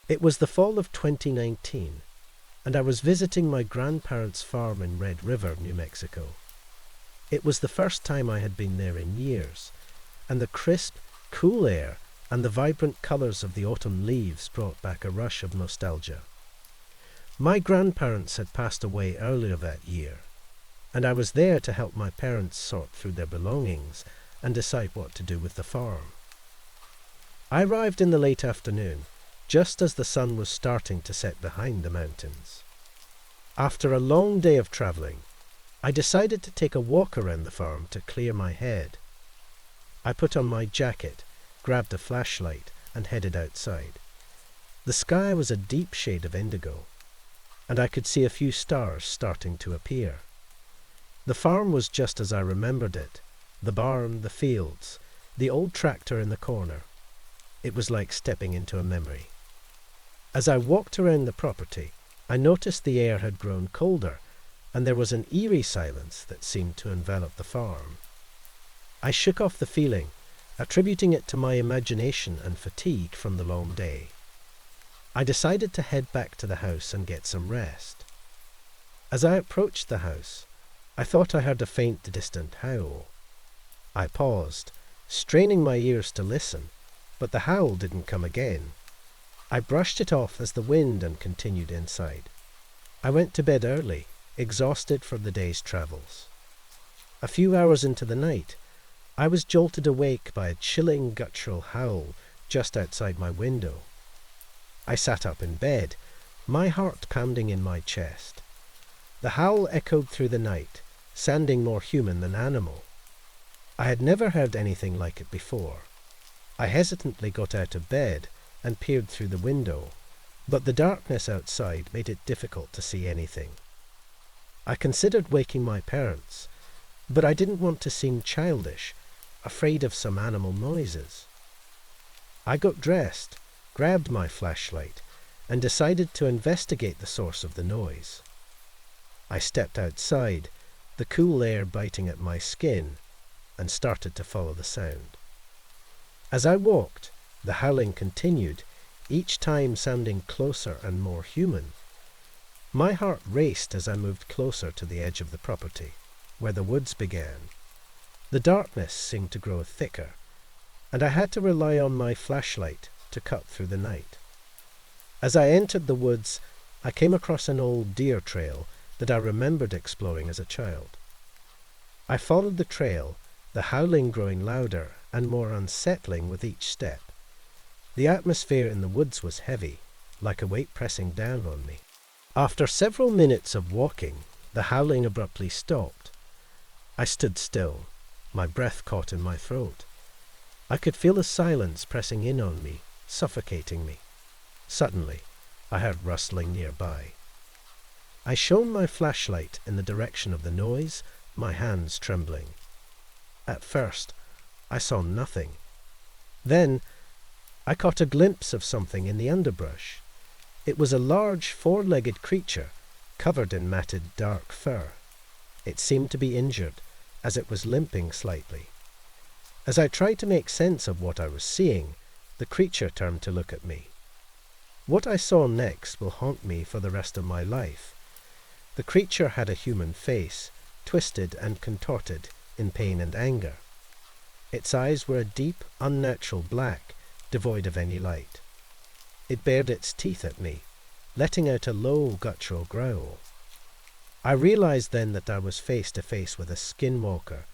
It was the fall of 2019, and I was visiting my grandparents' farm in Red River, New Mexico. It was the first time I had been there in years, and the crisp, cool air and the vibrant colours of the autumn leaves brought back a rush of nostalgia. My grandparents had passed away earlier that year, and I was there to help my parents sort through their belongings and decide what to do with the farm. I arrived in the late afternoon, just as the sun was starting to set behind the mountains. After a long day of travelling, I decided to take a walk around the farm to clear my head. I put on my jacket, grabbed a flashlight, and headed outside. The sky was a deep shade of indigo, and I could see a few stars starting to appear. The farm was just as I remembered it, the barn, the fields, the old tractor in the corner. It was like stepping into a memory. As I walked around the property, I noticed the air had grown colder, and there was an eerie silence that seemed to envelop the farm. I shook off the feeling, attributing it to my imagination and fatigue from the long day. I decided to head back to the house and get some rest. As I approached the house, I thought I heard a faint, distant howl. I paused, straining my ears to listen, but the howl didn't come again. I brushed it off as the wind and continued inside. I went to bed early, exhausted from the day's travels. A few hours into the night, I was jolted awake by a chilling, guttural howl just outside my window. I sat up in bed, my heart pounding in my chest. The howl echoed through the night, sounding more human than animal. I had never heard anything like it before. I hesitantly got out of bed and peered through the window, but the darkness outside made it difficult to see anything. I considered waking my parents, but I didn't want to seem childish, afraid of some animal noises. I got dressed, grabbed my flashlight, and decided to investigate the source of the noise. I stepped outside, the cool air biting at my skin, and started to follow the sound. As I walked, the howling continued, each time sounding closer and more human. My heart raced as I moved closer to the edge of the property, where the woods began. The darkness seemed to grow thicker, and I had to rely on my flashlight to cut through the night. As I entered the woods, I came across an old deer trail that I remembered exploring as a child. I followed the trail, the howling growing louder and more unsettling with each step. The atmosphere in the woods was heavy, like a weight pressing down on me. After several minutes of walking, the howling abruptly stopped. I stood still, my breath caught in my throat. I could feel the silence pressing in on me, suffocating me. Suddenly, I heard rustling nearby. I shone my flashlight in the direction of the noise, my hands trembling. At first, I saw nothing. Then, I caught a glimpse of something in the underbrush. It was a large four-legged creature, covered in matted dark fur. It seemed to be injured, as it was limping slightly. As I tried to make sense of what I was seeing, the creature turned to look at me. What I saw next will haunt me for the rest of my life. The creature had a human face, twisted and contorted in pain and anger. Its eyes were a deep, unnatural black, devoid of any light. It bared its teeth at me, letting out a low, guttural growl. I realized then that I was face to face with a skinwalker,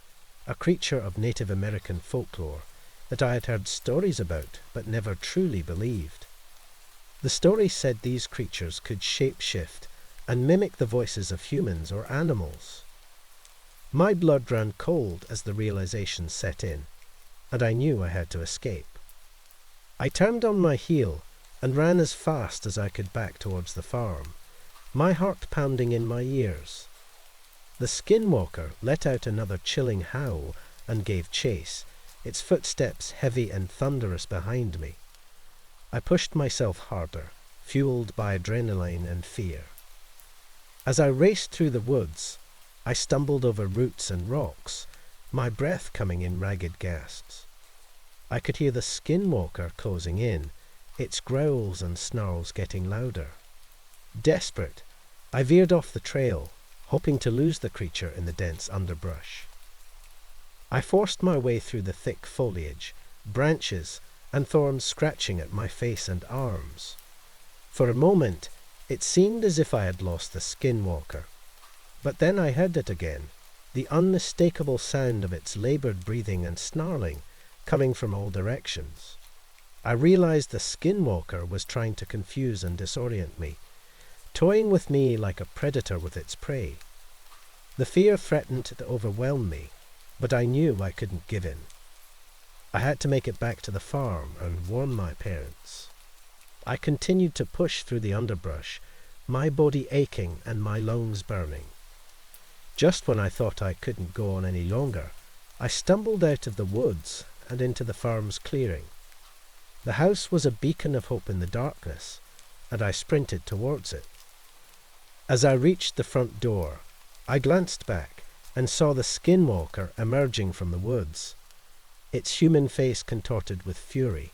a creature of Native American folklore that I had heard stories about but never truly believed. The stories said these creatures could shape-shift and mimic the voices of humans or animals. My blood ran cold as the realization set in, and I knew I had to escape. I turned on my heel and ran as fast as I could back towards the farm, my heart pounding in my ears. The skinwalker let out another chilling howl and gave chase, its footsteps heavy and thunderous behind me. I pushed myself harder, fueled by adrenaline and fear. As I raced through the woods, I stumbled over roots and rocks, my breath coming in ragged gasps. I could hear the skinwalker closing in, its growls and snarls getting louder. Desperate, I veered off the trail, hoping to lose the creature in the dense underbrush. I forced my way through the thick foliage, branches, and thorns scratching at my face and arms. For a moment, it seemed as if I had lost the Skinwalker. But then I heard it again, the unmistakable sound of its labored breathing and snarling coming from all directions. I realized the Skinwalker was trying to confuse and disorient me, toying with me like a predator with its prey. The fear threatened to overwhelm me, but I knew I couldn't give in. I had to make it back to the farm and warn my parents. I continued to push through the underbrush, my body aching and my lungs burning. Just when I thought I couldn't go on any longer, I stumbled out of the woods and into the farm's clearing. The house was a beacon of hope in the darkness, and I sprinted towards it. As I reached the front door, I glanced back and saw the Skinwalker emerging from the woods. Its human face contorted with fury,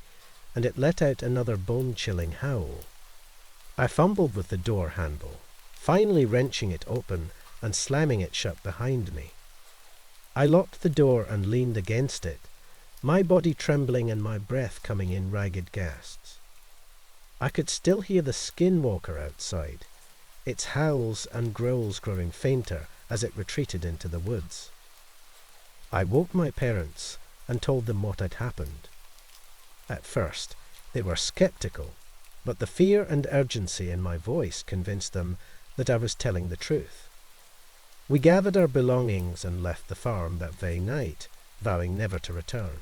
and it let out another bone-chilling howl. I fumbled with the door handle, finally wrenching it open and slamming it shut behind me. I locked the door and leaned against it, my body trembling and my breath coming in ragged gasps. I could still hear the Skinwalker outside, its howls and growls growing fainter as it retreated into the woods. I woke my parents and told them what had happened. At first, they were skeptical, but the fear and urgency in my voice convinced them that I was telling the truth. We gathered our belongings and left the farm that very night, vowing never to return.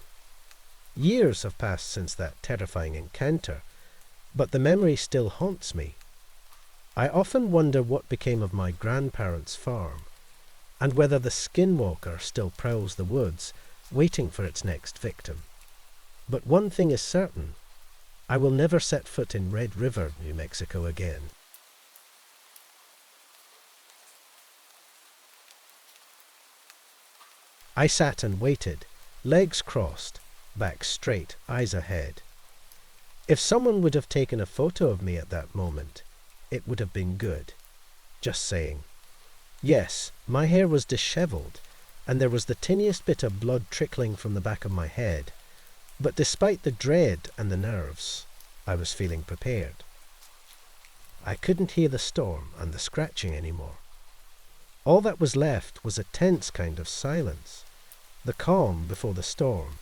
Years have passed since that terrifying encounter, but the memory still haunts me. I often wonder what became of my grandparents' farm, and whether the Skinwalker still prowls the woods, waiting for its next victim. But one thing is certain, I will never set foot in Red River, New Mexico again. I sat and waited, legs crossed, back straight, eyes ahead. If someone would have taken a photo of me at that moment, it would have been good. Just saying. Yes, my hair was dishevelled, and there was the tiniest bit of blood trickling from the back of my head, but despite the dread and the nerves, I was feeling prepared. I couldn't hear the storm and the scratching anymore. All that was left was a tense kind of silence, the calm before the storm.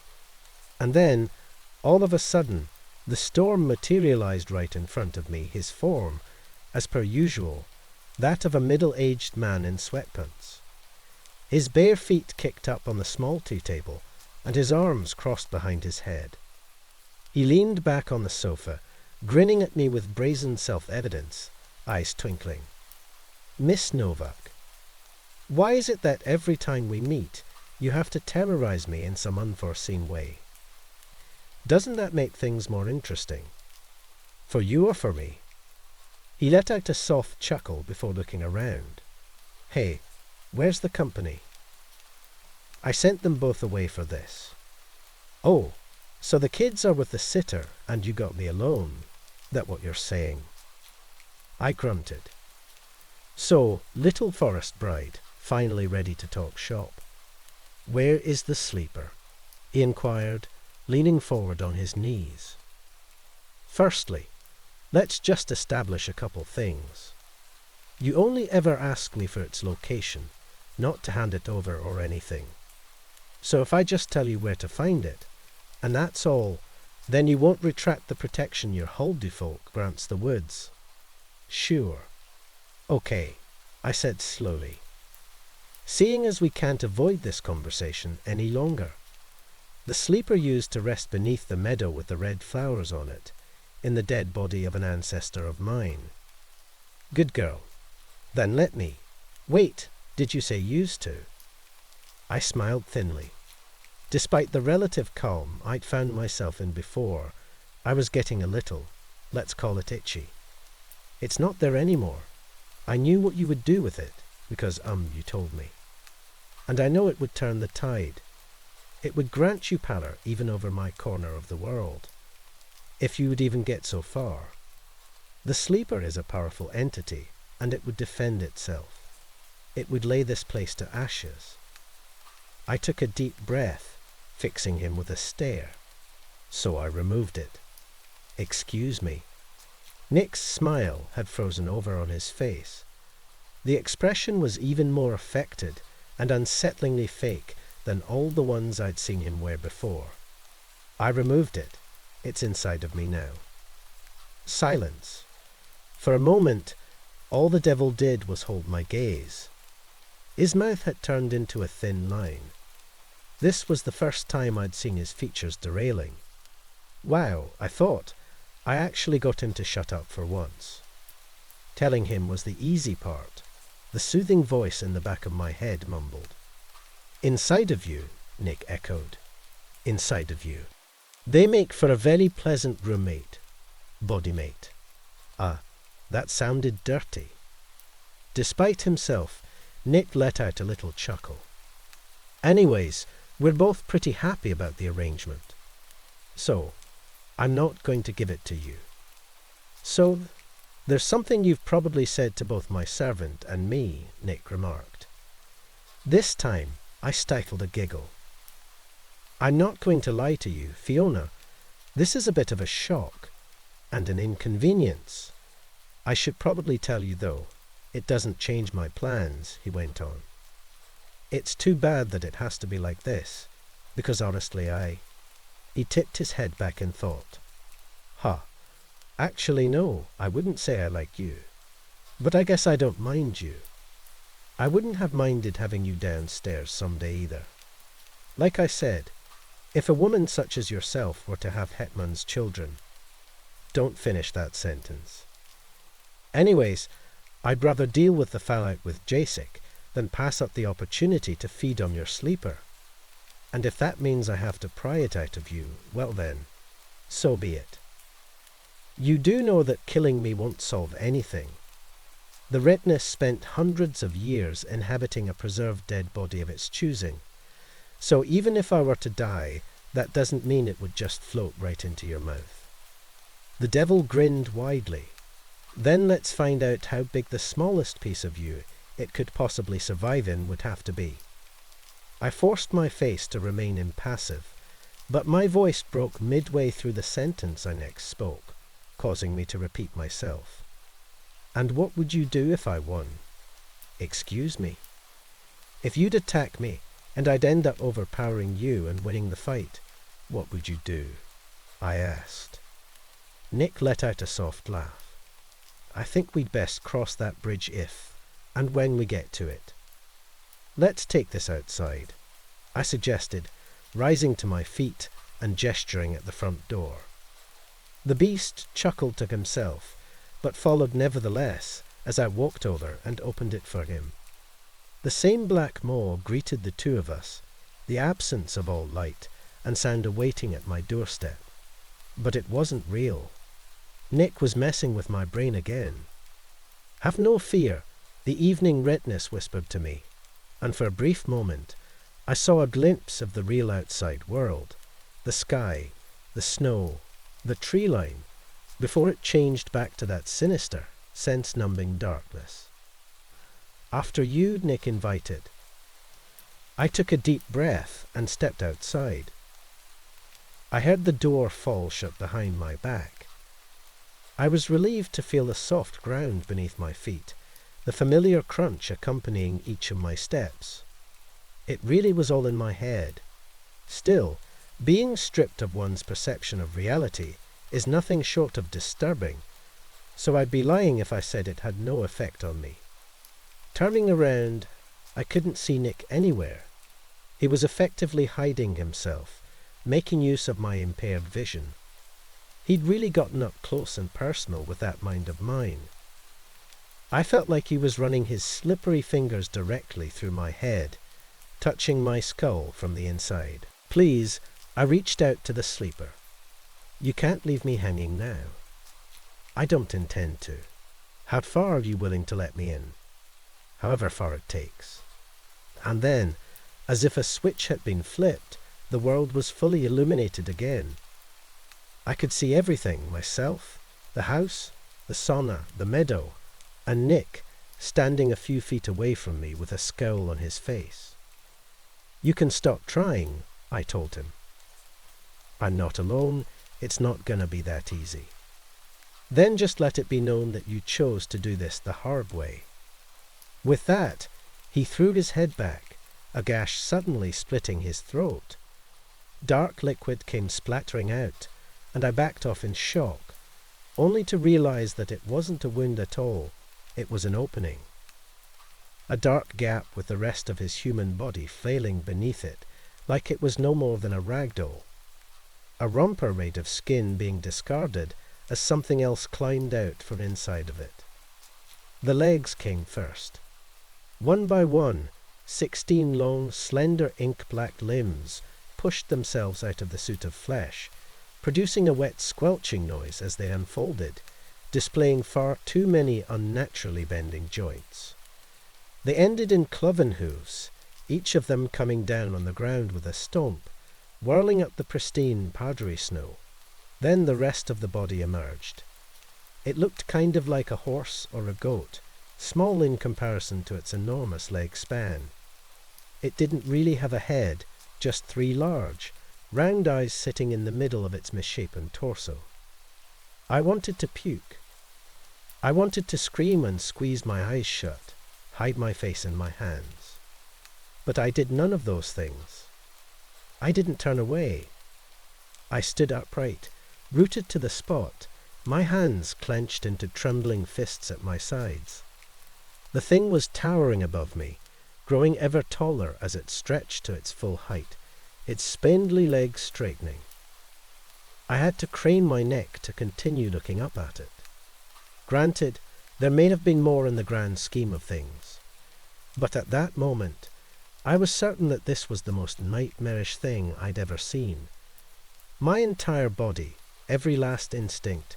And then, all of a sudden, the storm materialized right in front of me, his form, as per usual, that of a middle-aged man in sweatpants. His bare feet kicked up on the small tea table, and his arms crossed behind his head. He leaned back on the sofa, grinning at me with brazen self-evidence, eyes twinkling. "Miss Novak, why is it that every time we meet, you have to terrorize me in some unforeseen way? Doesn't that make things more interesting? For you or for me?" He let out a soft chuckle before looking around. "Hey, where's the company?" "I sent them both away for this." "Oh, so the kids are with the sitter and you got me alone. That what you're saying?" I grunted. So, little forest bride, finally ready to talk shop. "Where is the sleeper?" he inquired, leaning forward on his knees. "Firstly, let's just establish a couple things. You only ever ask me for its location, not to hand it over or anything. So if I just tell you where to find it, and that's all, then you won't retract the protection your Huldu-folk grants the woods." "Sure." "Okay," I said slowly. "Seeing as we can't avoid this conversation any longer. The sleeper used to rest beneath the meadow with the red flowers on it, in the dead body of an ancestor of mine." "Good girl. Then let me. Wait, did you say used to?" I smiled thinly. Despite the relative calm I'd found myself in before, I was getting a little, let's call it itchy. "It's not there anymore. I knew what you would do with it, because you told me. And I know it would turn the tide. It would grant you power even over my corner of the world. if you would even get so far. The sleeper is a powerful entity, and it would defend itself. It would lay this place to ashes. I took a deep breath, fixing him with a stare. So I removed it. Excuse me. Nick's smile had frozen over on his face. The expression was even more affected and unsettlingly fake than all the ones I'd seen him wear before. I removed it. It's inside of me now. Silence. For a moment, all the devil did was hold my gaze. His mouth had turned into a thin line. This was the first time I'd seen his features derailing. Wow, I thought. I actually got him to shut up for once. Telling him was the easy part. The soothing voice in the back of my head mumbled. Inside of you, Nick echoed. Inside of you. They make for a very pleasant roommate. Bodymate. That sounded dirty. Despite himself, Nick let out a little chuckle. Anyways, we're both pretty happy about the arrangement. So, I'm not going to give it to you. So, there's something you've probably said to both my servant and me, Nick remarked. This time, I stifled a giggle. I'm not going to lie to you, Fiona. This is a bit of a shock, and an inconvenience. I should probably tell you, though, it doesn't change my plans, he went on. It's too bad that it has to be like this, because honestly He tipped his head back in thought. Actually no, I wouldn't say I like you. But I guess I don't mind you. I wouldn't have minded having you downstairs someday either. Like I said, if a woman such as yourself were to have Hetman's children... Don't finish that sentence. Anyways, I'd rather deal with the fallout with Jasek than pass up the opportunity to feed on your sleeper. And if that means I have to pry it out of you, well then, so be it. You do know that killing me won't solve anything. The redness spent hundreds of years inhabiting a preserved dead body of its choosing. So even if I were to die, that doesn't mean it would just float right into your mouth. The devil grinned widely. Then let's find out how big the smallest piece of you it could possibly survive in would have to be. I forced my face to remain impassive, but my voice broke midway through the sentence I next spoke, causing me to repeat myself. And what would you do if I won? Excuse me. If you'd attack me, and I'd end up overpowering you and winning the fight, what would you do? I asked. Nick let out a soft laugh. I think we'd best cross that bridge if, and when we get to it. Let's take this outside, I suggested, rising to my feet and gesturing at the front door. The beast chuckled to himself, but followed nevertheless as I walked over and opened it for him. The same black maw greeted the two of us, the absence of all light and sound awaiting at my doorstep. But it wasn't real. Nick was messing with my brain again. Have no fear, the evening redness whispered to me, and for a brief moment I saw a glimpse of the real outside world, the sky, the snow, the tree line, before it changed back to that sinister, sense-numbing darkness. After you, Nick invited. I took a deep breath and stepped outside. I heard the door fall shut behind my back. I was relieved to feel the soft ground beneath my feet, the familiar crunch accompanying each of my steps. It really was all in my head. Still, being stripped of one's perception of reality is nothing short of disturbing, so I'd be lying if I said it had no effect on me. Turning around, I couldn't see Nick anywhere. He was effectively hiding himself, making use of my impaired vision. He'd really gotten up close and personal with that mind of mine. I felt like he was running his slippery fingers directly through my head, touching my skull from the inside. Please, I reached out to the sleeper. You can't leave me hanging now. I don't intend to. How far are you willing to let me in? However far it takes. And then, as if a switch had been flipped, the world was fully illuminated again. I could see everything, myself, the house, the sauna, the meadow, and Nick standing a few feet away from me with a scowl on his face. "You can stop trying," I told him. "I'm not alone. It's not gonna be that easy." "Then just let it be known that you chose to do this the hard way." With that, he threw his head back, a gash suddenly splitting his throat. Dark liquid came splattering out, and I backed off in shock, only to realize that it wasn't a wound at all. It was an opening. A dark gap with the rest of his human body flailing beneath it, like it was no more than a rag doll. A romper made of skin being discarded as something else climbed out from inside of it. The legs came first. One by one, 16 long, slender, ink-black limbs pushed themselves out of the suit of flesh, producing a wet squelching noise as they unfolded, displaying far too many unnaturally bending joints. They ended in cloven hooves, each of them coming down on the ground with a stomp, whirling up the pristine powdery snow. Then the rest of the body emerged. It looked kind of like a horse or a goat, small in comparison to its enormous leg span. It didn't really have a head, just 3 large, round eyes sitting in the middle of its misshapen torso. I wanted to puke. I wanted to scream and squeeze my eyes shut, hide my face in my hands. But I did none of those things. I didn't turn away. I stood upright, rooted to the spot, my hands clenched into trembling fists at my sides. The thing was towering above me, growing ever taller as it stretched to its full height, its spindly legs straightening. I had to crane my neck to continue looking up at it. Granted, there may have been more in the grand scheme of things, but at that moment, I was certain that this was the most nightmarish thing I'd ever seen. My entire body, every last instinct,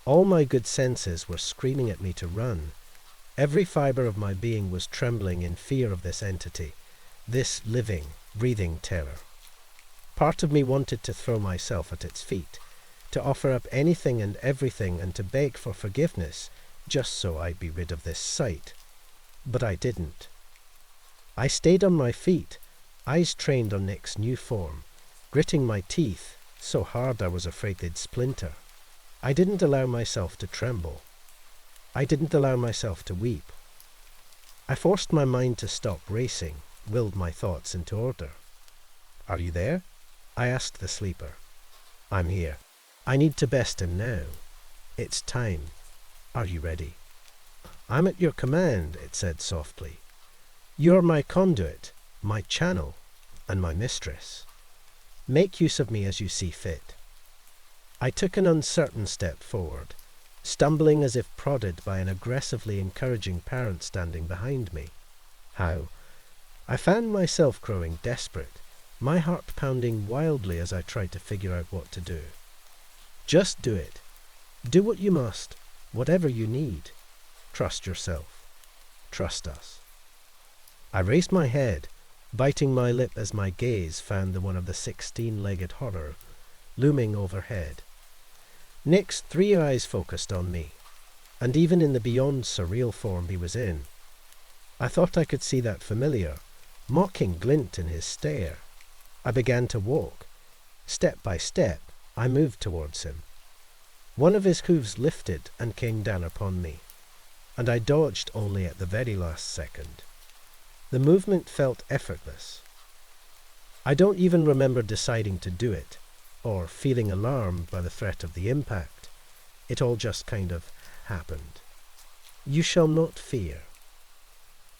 all my good senses were screaming at me to run. Every fiber of my being was trembling in fear of this entity, this living, breathing terror. Part of me wanted to throw myself at its feet, to offer up anything and everything and to beg for forgiveness, just so I'd be rid of this sight. But I didn't. I stayed on my feet, eyes trained on Nick's new form, gritting my teeth so hard I was afraid they'd splinter. I didn't allow myself to tremble. I didn't allow myself to weep. I forced my mind to stop racing, willed my thoughts into order. "Are you there?" I asked the sleeper. "I'm here. I need to best him now. It's time. Are you ready?" "I'm at your command," it said softly. "You're my conduit, my channel, and my mistress. Make use of me as you see fit." I took an uncertain step forward, stumbling as if prodded by an aggressively encouraging parent standing behind me. How? I found myself growing desperate, my heart pounding wildly as I tried to figure out what to do. "Just do it. Do what you must, whatever you need. Trust yourself. Trust us." I raised my head, biting my lip as my gaze found the one of the 16-legged horror looming overhead. Nick's 3 eyes focused on me, and even in the beyond surreal form he was in, I thought I could see that familiar, mocking glint in his stare. I began to walk. Step by step, I moved towards him. One of his hooves lifted and came down upon me, and I dodged only at the very last second. The movement felt effortless. I don't even remember deciding to do it, or feeling alarmed by the threat of the impact. It all just kind of happened. "You shall not fear."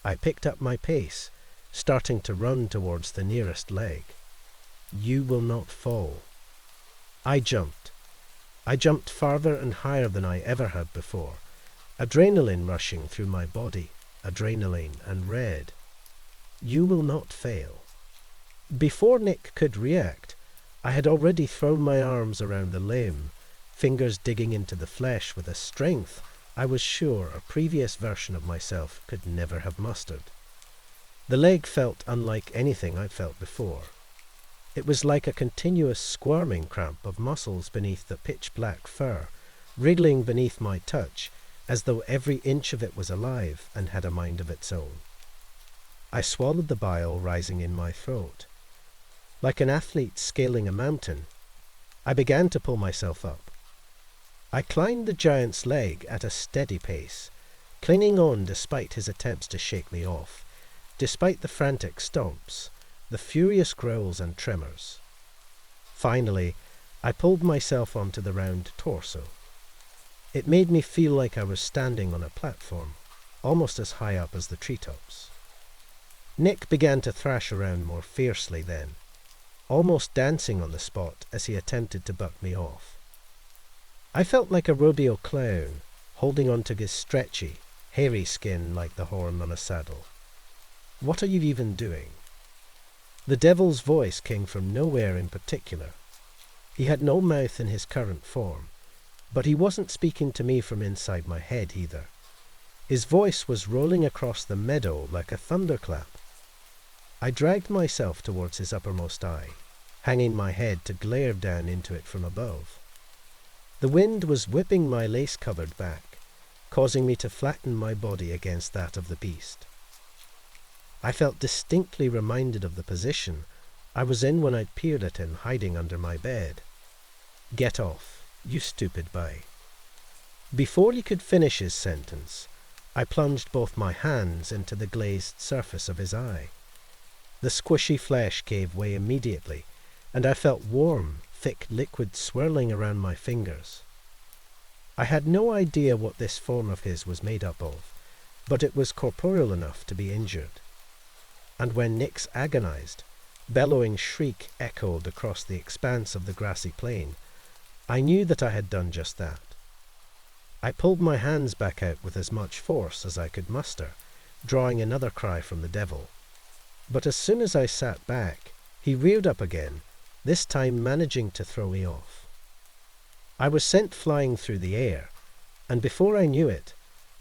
I picked up my pace, starting to run towards the nearest leg. "You will not fall." I jumped. I jumped farther and higher than I ever had before, adrenaline rushing through my body, adrenaline and red. "You will not fail." Before Nick could react, I had already thrown my arms around the limb, fingers digging into the flesh with a strength I was sure a previous version of myself could never have mustered. The leg felt unlike anything I'd felt before. It was like a continuous squirming cramp of muscles beneath the pitch-black fur, wriggling beneath my touch, as though every inch of it was alive and had a mind of its own. I swallowed the bile rising in my throat. Like an athlete scaling a mountain, I began to pull myself up. I climbed the giant's leg at a steady pace, clinging on despite his attempts to shake me off, despite the frantic stomps, the furious growls and tremors. Finally, I pulled myself onto the round torso. It made me feel like I was standing on a platform, almost as high up as the treetops. Nick began to thrash around more fiercely then, almost dancing on the spot as he attempted to buck me off. I felt like a rodeo clown, holding onto his stretchy, hairy skin like the horn on a saddle. "What are you even doing?" The devil's voice came from nowhere in particular. He had no mouth in his current form, but he wasn't speaking to me from inside my head either. His voice was rolling across the meadow like a thunderclap. I dragged myself towards his uppermost eye, hanging my head to glare down into it from above. The wind was whipping my lace-covered back, causing me to flatten my body against that of the beast. I felt distinctly reminded of the position I was in when I'd peered at him hiding under my bed. "Get off, you stupid bye." Before he could finish his sentence, I plunged both my hands into the glazed surface of his eye. The squishy flesh gave way immediately, and I felt warm, thick liquid swirling around my fingers. I had no idea what this form of his was made up of, but it was corporeal enough to be injured. And when Nick's agonized, bellowing shriek echoed across the expanse of the grassy plain, I knew that I had done just that. I pulled my hands back out with as much force as I could muster, drawing another cry from the devil. But as soon as I sat back, he reared up again, this time managing to throw me off. I was sent flying through the air, and before I knew it,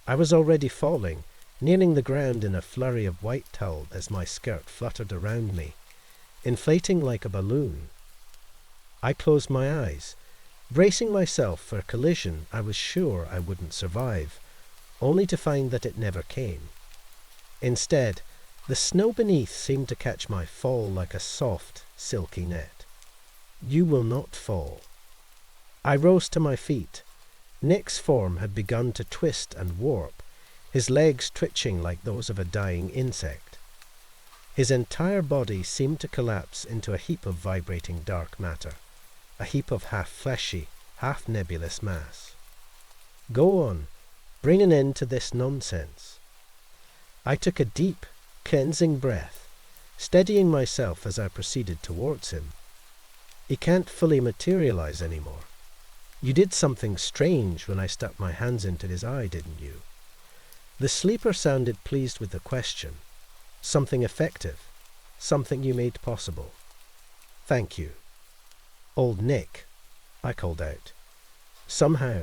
I was already falling, nearing the ground in a flurry of white towel as my skirt fluttered around me, inflating like a balloon. I closed my eyes, bracing myself for a collision I was sure I wouldn't survive, only to find that it never came. Instead, the snow beneath seemed to catch my fall like a soft, silky net. "You will not fall." I rose to my feet. Nick's form had begun to twist and warp, his legs twitching like those of a dying insect. His entire body seemed to collapse into a heap of vibrating dark matter, a heap of half-fleshy, half-nebulous mass. "Go on, bring an end to this nonsense." I took a deep, cleansing breath, steadying myself as I proceeded towards him. "He can't fully materialize anymore. You did something strange when I stuck my hands into his eye, didn't you?" The sleeper sounded pleased with the question. "Something effective. Something you made possible." "Thank you." "Old Nick," I called out. Somehow,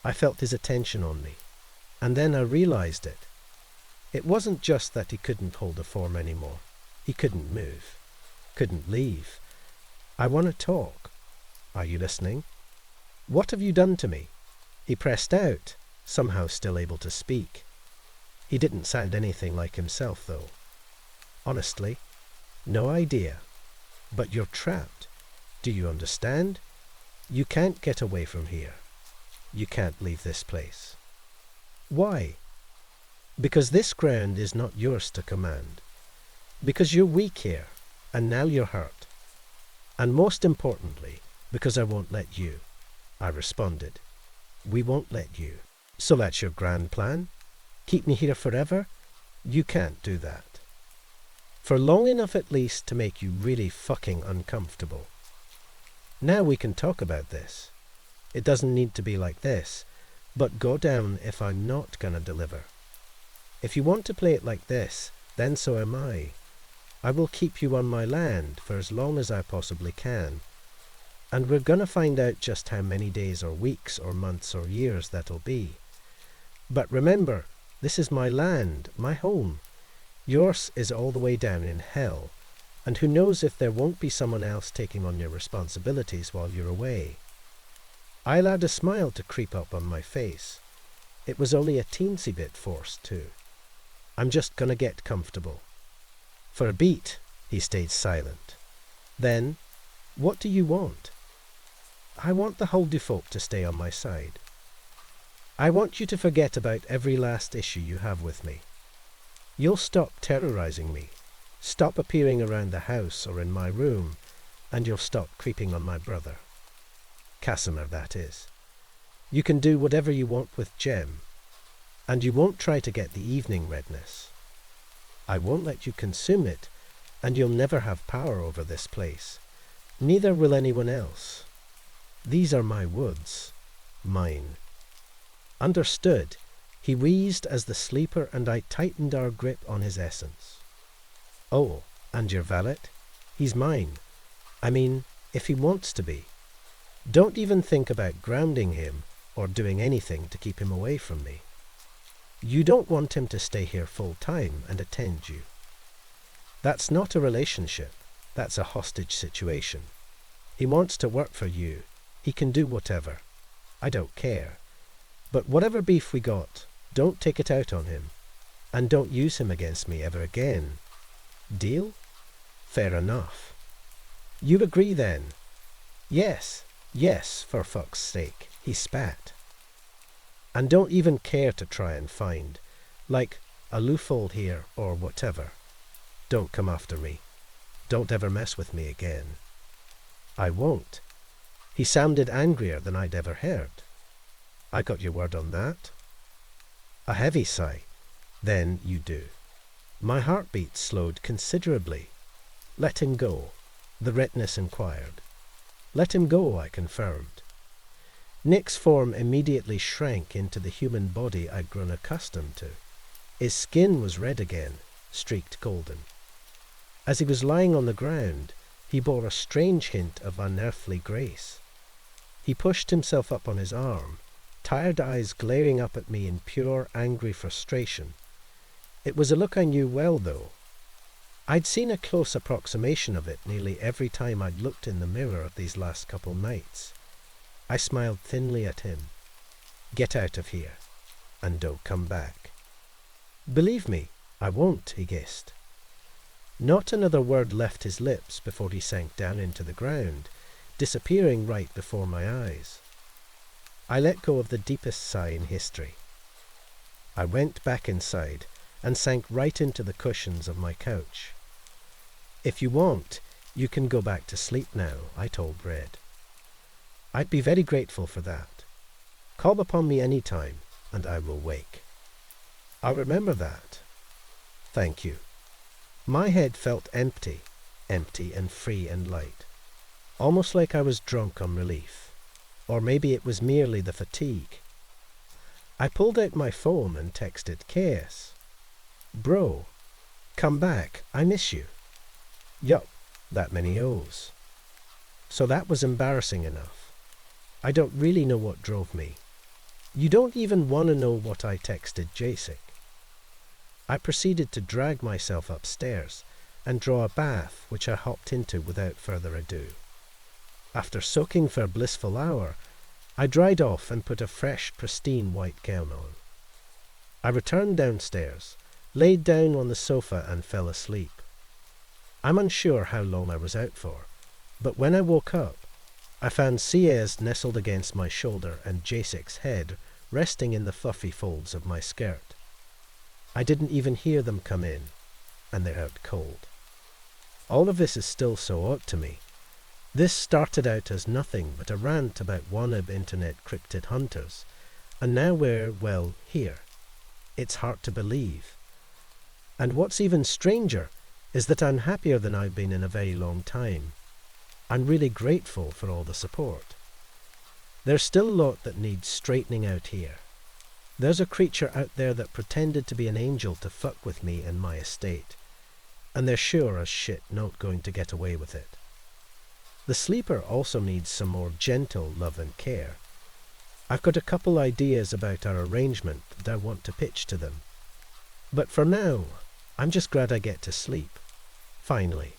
I felt his attention on me, and then I realized it. It wasn't just that he couldn't hold a form anymore. He couldn't move, couldn't leave. "I want to talk. Are you listening?" "What have you done to me?" He pressed out, somehow still able to speak. He didn't sound anything like himself, though. "Honestly, no idea. But you're trapped. Do you understand? You can't get away from here. You can't leave this place." "Why?" "Because this ground is not yours to command. Because you're weak here, and now you're hurt. And most importantly, because I won't let you." I responded. "We won't let you. So that's your grand plan? Keep me here forever? You can't do that. For long enough at least to make you really fucking uncomfortable. Now we can talk about this. It doesn't need to be like this, but go down if I'm not gonna deliver. If you want to play it like this, then so am I. I will keep you on my land for as long as I possibly can. And we're gonna find out just how many days or weeks or months or years that'll be. But remember, this is my land, my home. Yours is all the way down in hell, And who knows if there won't be someone else taking on your responsibilities while you're away. I allowed a smile to creep up on my face. It was only a teensy bit forced, too. I'm just gonna get comfortable. For a beat, he stayed silent. Then, what do you want? I want the Huldu folk to stay on my side. I want you to forget about every last issue you have with me. You'll stop terrorizing me, stop appearing around the house or in my room, and you'll stop creeping on my brother. Casimir, that is. You can do whatever you want with Jem, and you won't try to get the evening redness. I won't let you consume it, and you'll never have power over this place. Neither will anyone else. These are my woods, mine. Understood, he wheezed as the sleeper and I tightened our grip on his essence. Oh, and your valet? He's mine. I mean, if he wants to be. Don't even think about grounding him or doing anything to keep him away from me. You don't want him to stay here full time and attend you. That's not a relationship. That's a hostage situation. He wants to work for you. He can do whatever. I don't care. But whatever beef we got, don't take it out on him. And don't use him against me ever again. Deal? Fair enough. You agree then? Yes, yes, for fuck's sake, he spat. And don't even care to try and find, like a loophole here or whatever. Don't come after me. Don't ever mess with me again. I won't. He sounded angrier than I'd ever heard. I got your word on that? A heavy sigh. Then you do. My heartbeat slowed considerably. Let him go, the redness inquired. Let him go, I confirmed. Nick's form immediately shrank into the human body I'd grown accustomed to. His skin was red again, streaked golden. As he was lying on the ground, he bore a strange hint of unearthly grace. He pushed himself up on his arm, tired eyes glaring up at me in pure, angry frustration. It was a look I knew well, though. I'd seen a close approximation of it nearly every time I'd looked in the mirror these last couple nights. I smiled thinly at him. Get out of here, and don't come back. Believe me, I won't, he hissed. Not another word left his lips before he sank down into the ground, disappearing right before my eyes. I let go of the deepest sigh in history. I went back inside and sank right into the cushions of my couch. If you want, you can go back to sleep now, I told Red. I'd be very grateful for that. Call upon me any time, and I will wake. I'll remember that. Thank you. My head felt empty and free and light. Almost like I was drunk on relief. Or maybe it was merely the fatigue. I pulled out my phone and texted Chaos. Bro, come back, I miss you. Yup, that many O's. So that was embarrassing enough. I don't really know what drove me. You don't even want to know what I texted Jasek. I proceeded to drag myself upstairs and draw a bath which I hopped into without further ado. After soaking for a blissful hour, I dried off and put a fresh, pristine white gown on. I returned downstairs, laid down on the sofa and fell asleep. I'm unsure how long I was out for, but when I woke up, I found Siez nestled against my shoulder and Jasek's head resting in the fluffy folds of my skirt. I didn't even hear them come in, and they're out cold. All of this is still so odd to me. This started out as nothing but a rant about wannabe internet cryptid hunters, and now we're, well, here. It's hard to believe. And what's even stranger is that I'm happier than I've been in a very long time. I'm really grateful for all the support. There's still a lot that needs straightening out here. There's a creature out there that pretended to be an angel to fuck with me and my estate, and they're sure as shit not going to get away with it. The sleeper also needs some more gentle love and care. I've got a couple ideas about our arrangement that I want to pitch to them. But for now, I'm just glad I get to sleep. Finally.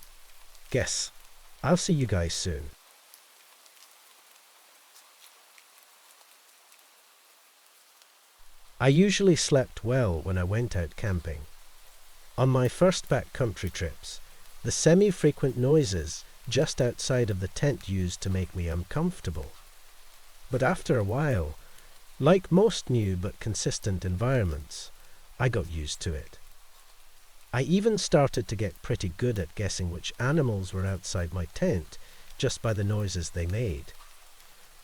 guess I'll see you guys soon. I usually slept well when I went out camping. On my first backcountry trips, the semi-frequent noises just outside of the tent used to make me uncomfortable. But after a while, like most new but consistent environments, I got used to it. I even started to get pretty good at guessing which animals were outside my tent just by the noises they made.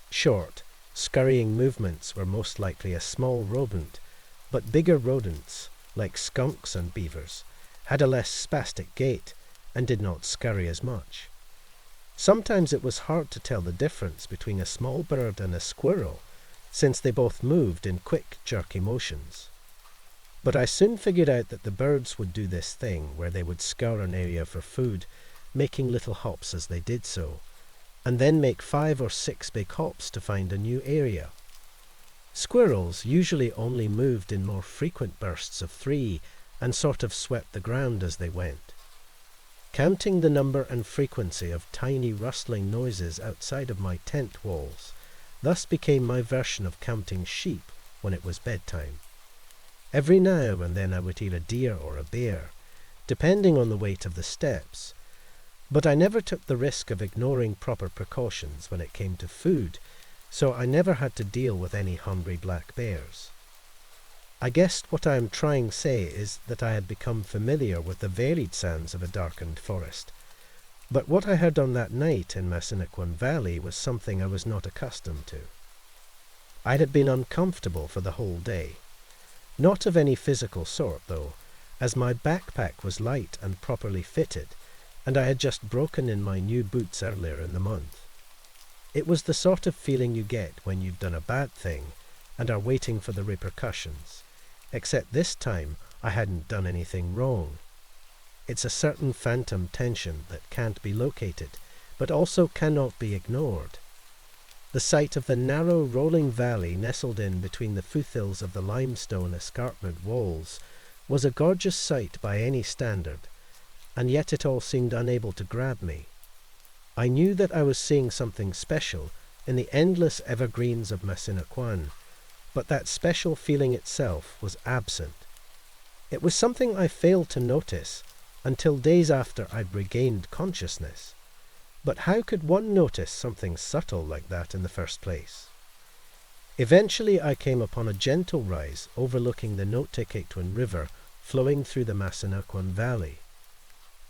Short, scurrying movements were most likely a small rodent, but bigger rodents, like skunks and beavers, had a less spastic gait and did not scurry as much. Sometimes it was hard to tell the difference between a small bird and a squirrel, since they both moved in quick, jerky motions. But I soon figured out that the birds would do this thing where they would scour an area for food, making little hops as they did so, and then make 5 or 6 big hops to find a new area. Squirrels usually only moved in more frequent bursts of 3 and sort of swept the ground as they went. Counting the number and frequency of tiny rustling noises outside of my tent walls thus became my version of counting sheep when it was bedtime. Every now and then I would hear a deer or a bear, depending on the weight of the steps, but I never took the risk of ignoring proper precautions when it came to food, so I never had to deal with any hungry black bears. I guess what I am trying to say is that I had become familiar with the varied sounds of a darkened forest, but what I heard on that night in Massanuquan Valley was something I was not accustomed to. I had been uncomfortable for the whole day. Not of any physical sort, though, as my backpack was light and properly fitted, and I had just broken in my new boots earlier in the month. It was the sort of feeling you get when you've done a bad thing and are waiting for the repercussions, except this time I hadn't done anything wrong. It's a certain phantom tension that can't be located, but also cannot be ignored. The sight of the narrow rolling valley nestled in between the foothills of the limestone escarpment walls was a gorgeous sight by any standard, and yet it all seemed unable to grab me. I knew that I was seeing something special in the endless evergreens of Massanuquan, but that special feeling itself was absent. It was something I failed to notice until days after I'd regained consciousness. But how could one notice something subtle like that in the first place? Eventually I came upon a gentle rise overlooking the Notequetuen River flowing through the Massanuquan Valley.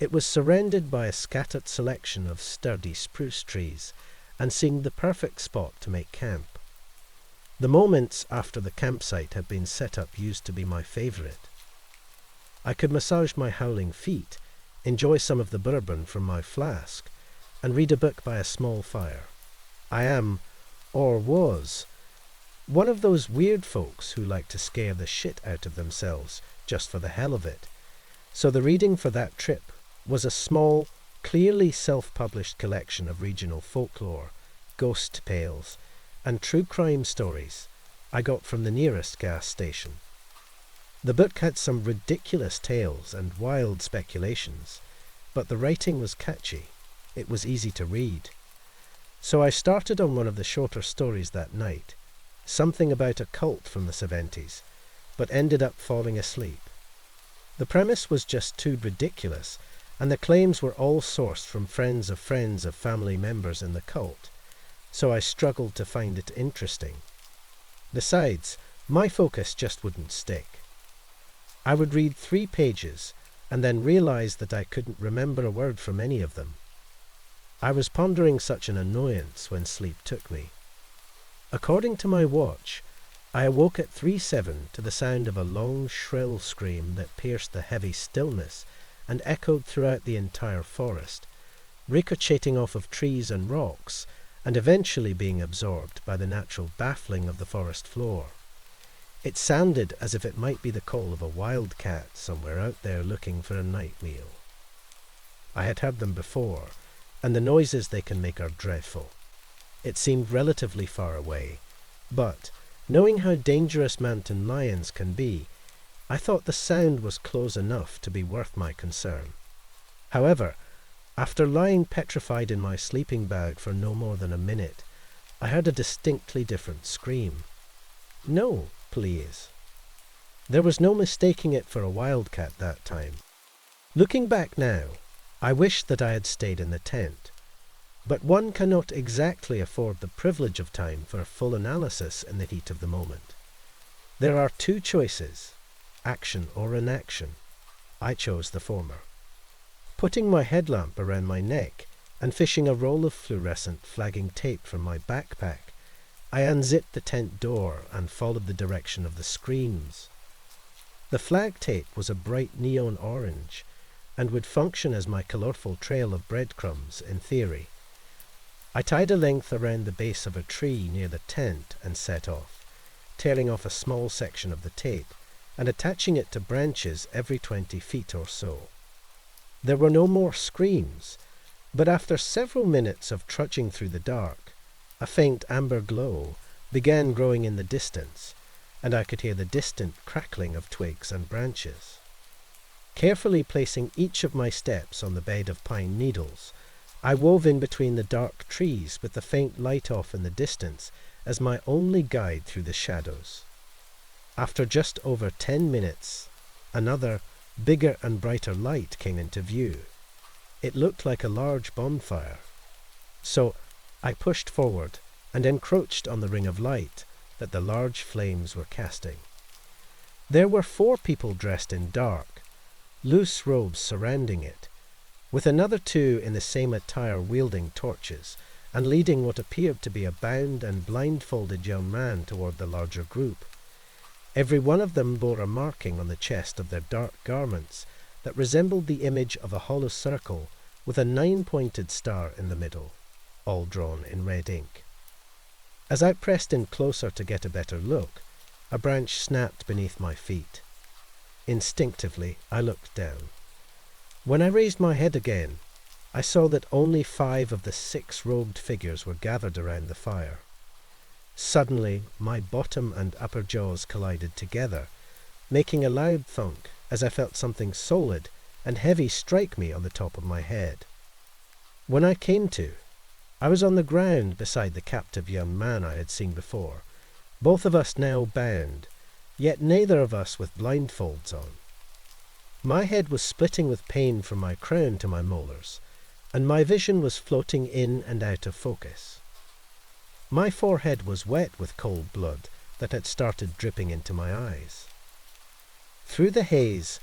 It was surrounded by a scattered selection of sturdy spruce trees and seemed the perfect spot to make camp. The moments after the campsite had been set up used to be my favorite. I could massage my howling feet, enjoy some of the bourbon from my flask, and read a book by a small fire. I am, or was, one of those weird folks who like to scare the shit out of themselves just for the hell of it. So the reading for that trip was a small, clearly self-published collection of regional folklore, ghost tales, and true crime stories I got from the nearest gas station. The book had some ridiculous tales and wild speculations, but the writing was catchy. It was easy to read. So I started on one of the shorter stories that night, something about a cult from the 70s, but ended up falling asleep. The premise was just too ridiculous, and the claims were all sourced from friends of family members in the cult, so I struggled to find it interesting. Besides, my focus just wouldn't stick. I would read 3 pages, and then realize that I couldn't remember a word from any of them. I was pondering such an annoyance when sleep took me. According to my watch, I awoke at 3:07 to the sound of a long, shrill scream that pierced the heavy stillness and echoed throughout the entire forest, ricocheting off of trees and rocks, and eventually being absorbed by the natural baffling of the forest floor. It sounded as if it might be the call of a wildcat somewhere out there looking for a night meal. I had heard them before, and the noises they can make are dreadful. It seemed relatively far away, but, knowing how dangerous mountain lions can be, I thought the sound was close enough to be worth my concern. However, After lying petrified in my sleeping bag for no more than a minute, I heard a distinctly different scream. No, please. There was no mistaking it for a wildcat that time. Looking back now, I wish that I had stayed in the tent. But one cannot exactly afford the privilege of time for a full analysis in the heat of the moment. There are two choices, action or inaction. I chose the former. Putting my headlamp around my neck and fishing a roll of fluorescent flagging tape from my backpack, I unzipped the tent door and followed the direction of the screams. The flag tape was a bright neon orange and would function as my colourful trail of breadcrumbs in theory. I tied a length around the base of a tree near the tent and set off, tearing off a small section of the tape and attaching it to branches every 20 feet or so. There were no more screams, but after several minutes of trudging through the dark, a faint amber glow began growing in the distance, and I could hear the distant crackling of twigs and branches. Carefully placing each of my steps on the bed of pine needles, I wove in between the dark trees with the faint light off in the distance as my only guide through the shadows. After just over 10 minutes, another, bigger and brighter light came into view. It looked like a large bonfire. So I pushed forward and encroached on the ring of light that the large flames were casting. There were 4 people dressed in dark, loose robes surrounding it, with another 2 in the same attire wielding torches and leading what appeared to be a bound and blindfolded young man toward the larger group. Every one of them bore a marking on the chest of their dark garments that resembled the image of a hollow circle with a 9-pointed star in the middle, all drawn in red ink. As I pressed in closer to get a better look, a branch snapped beneath my feet. Instinctively, I looked down. When I raised my head again, I saw that only 5 of the 6 robed figures were gathered around the fire. Suddenly, my bottom and upper jaws collided together, making a loud thunk as I felt something solid and heavy strike me on the top of my head. When I came to, I was on the ground beside the captive young man I had seen before, both of us now bound, yet neither of us with blindfolds on. My head was splitting with pain from my crown to my molars, and my vision was floating in and out of focus. My forehead was wet with cold blood that had started dripping into my eyes. Through the haze,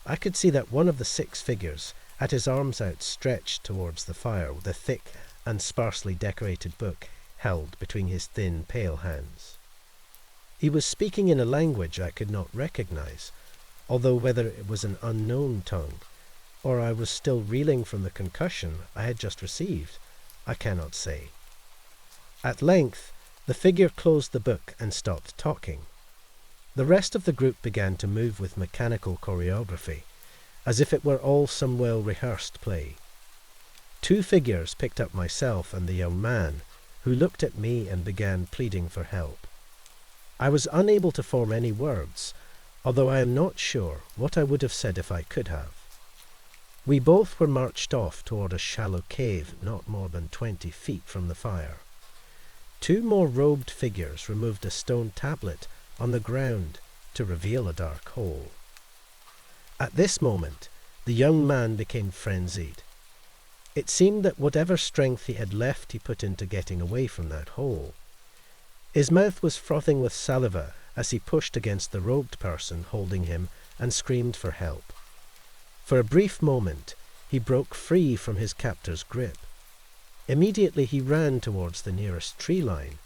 I could see that one of the 6 figures had his arms outstretched towards the fire with a thick and sparsely decorated book held between his thin, pale hands. He was speaking in a language I could not recognize, although whether it was an unknown tongue, or I was still reeling from the concussion I had just received, I cannot say. At length, the figure closed the book and stopped talking. The rest of the group began to move with mechanical choreography, as if it were all some well-rehearsed play. 2 figures picked up myself and the young man, who looked at me and began pleading for help. I was unable to form any words, although I am not sure what I would have said if I could have. We both were marched off toward a shallow cave not more than 20 feet from the fire. 2 more robed figures removed a stone tablet on the ground to reveal a dark hole. At this moment, the young man became frenzied. It seemed that whatever strength he had left he put into getting away from that hole. His mouth was frothing with saliva as he pushed against the robed person holding him and screamed for help. For a brief moment, he broke free from his captor's grip. Immediately he ran towards the nearest tree line,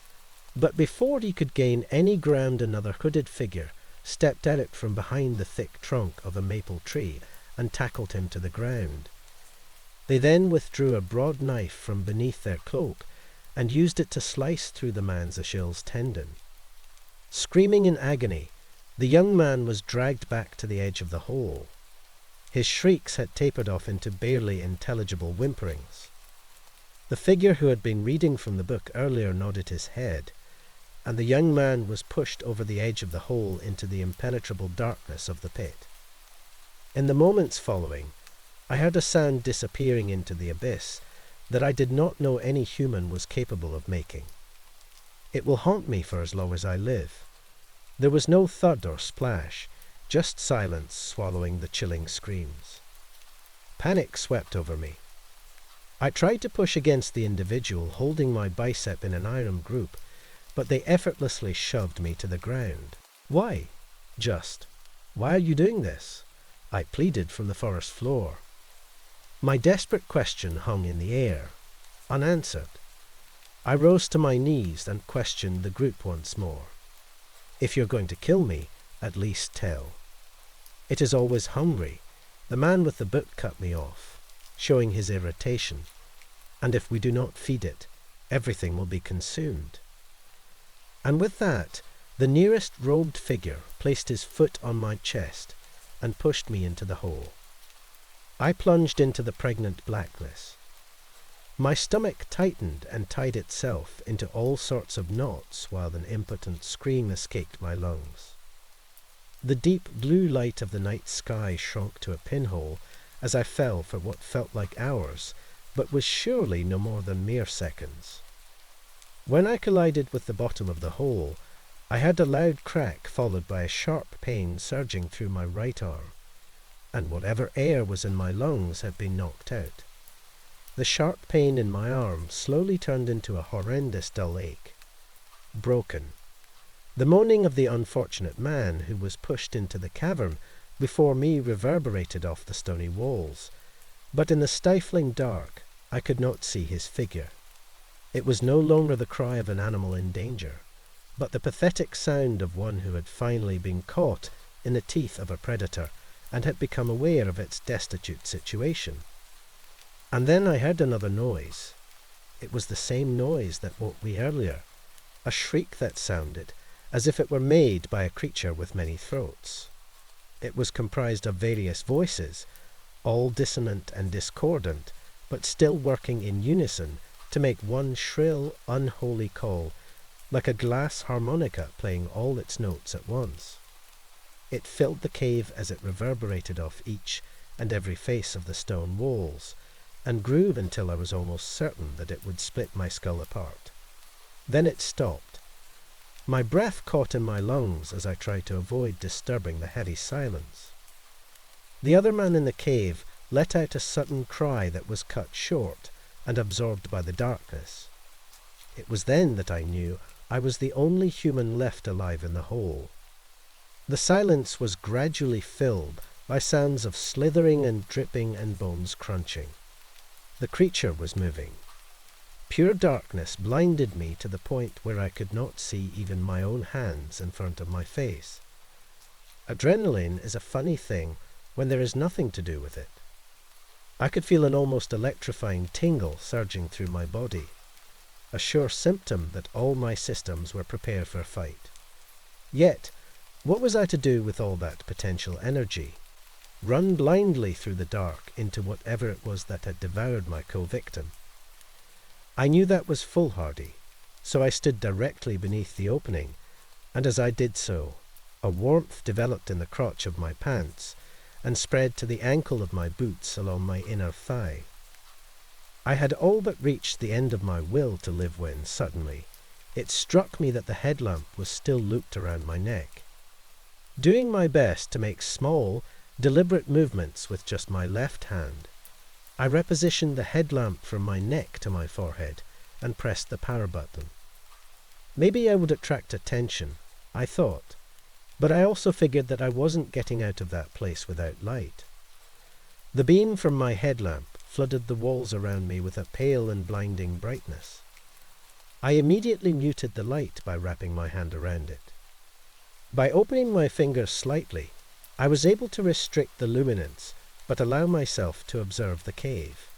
but before he could gain any ground another hooded figure stepped out from behind the thick trunk of a maple tree and tackled him to the ground. They then withdrew a broad knife from beneath their cloak and used it to slice through the man's Achilles tendon. Screaming in agony, the young man was dragged back to the edge of the hole. His shrieks had tapered off into barely intelligible whimperings. The figure who had been reading from the book earlier nodded his head, and the young man was pushed over the edge of the hole into the impenetrable darkness of the pit. In the moments following, I heard a sound disappearing into the abyss that I did not know any human was capable of making. It will haunt me for as long as I live. There was no thud or splash, just silence swallowing the chilling screams. Panic swept over me. I tried to push against the individual holding my bicep in an iron grip, but they effortlessly shoved me to the ground. Why? Just, why are you doing this? I pleaded from the forest floor. My desperate question hung in the air, unanswered. I rose to my knees and questioned the group once more. If you're going to kill me, at least tell. It is always hungry. The man with the book cut me off, showing his irritation. And if we do not feed it, everything will be consumed. And with that, the nearest robed figure placed his foot on my chest and pushed me into the hole. I plunged into the pregnant blackness. My stomach tightened and tied itself into all sorts of knots while an impotent scream escaped my lungs. The deep blue light of the night sky shrunk to a pinhole as I fell for what felt like hours, but was surely no more than mere seconds. When I collided with the bottom of the hole, I heard a loud crack followed by a sharp pain surging through my right arm, and whatever air was in my lungs had been knocked out. The sharp pain in my arm slowly turned into a horrendous dull ache. Broken. The moaning of the unfortunate man who was pushed into the cavern before me reverberated off the stony walls, but in the stifling dark I could not see his figure. It was no longer the cry of an animal in danger, but the pathetic sound of one who had finally been caught in the teeth of a predator and had become aware of its destitute situation. And then I heard another noise. It was the same noise that woke me earlier, a shriek that sounded as if it were made by a creature with many throats. It was comprised of various voices, all dissonant and discordant, but still working in unison to make one shrill, unholy call, like a glass harmonica playing all its notes at once. It filled the cave as it reverberated off each and every face of the stone walls, and grew until I was almost certain that it would split my skull apart. Then it stopped. My breath caught in my lungs as I tried to avoid disturbing the heavy silence. The other man in the cave let out a sudden cry that was cut short and absorbed by the darkness. It was then that I knew I was the only human left alive in the hole. The silence was gradually filled by sounds of slithering and dripping and bones crunching. The creature was moving. Pure darkness blinded me to the point where I could not see even my own hands in front of my face. Adrenaline is a funny thing when there is nothing to do with it. I could feel an almost electrifying tingle surging through my body, a sure symptom that all my systems were prepared for a fight. Yet, what was I to do with all that potential energy? Run blindly through the dark into whatever it was that had devoured my co-victim? I knew that was foolhardy, so I stood directly beneath the opening, and as I did so, a warmth developed in the crotch of my pants and spread to the ankle of my boots along my inner thigh. I had all but reached the end of my will to live when, suddenly, it struck me that the headlamp was still looped around my neck. Doing my best to make small, deliberate movements with just my left hand, I repositioned the headlamp from my neck to my forehead and pressed the power button. Maybe I would attract attention, I thought, but I also figured that I wasn't getting out of that place without light. The beam from my headlamp flooded the walls around me with a pale and blinding brightness. I immediately muted the light by wrapping my hand around it. By opening my fingers slightly, I was able to restrict the luminance but allow myself to observe the cave.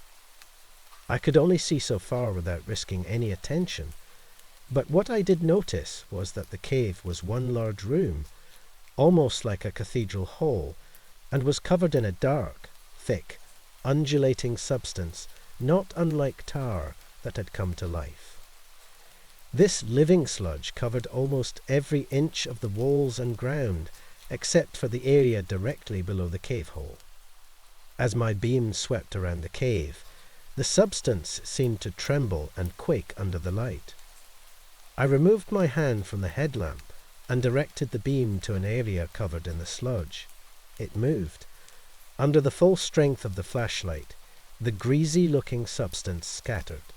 I could only see so far without risking any attention, but what I did notice was that the cave was one large room, almost like a cathedral hall, and was covered in a dark, thick, undulating substance not unlike tar that had come to life. This living sludge covered almost every inch of the walls and ground, except for the area directly below the cave hole. As my beam swept around the cave, the substance seemed to tremble and quake under the light. I removed my hand from the headlamp and directed the beam to an area covered in the sludge. It moved. Under the full strength of the flashlight, the greasy-looking substance scattered.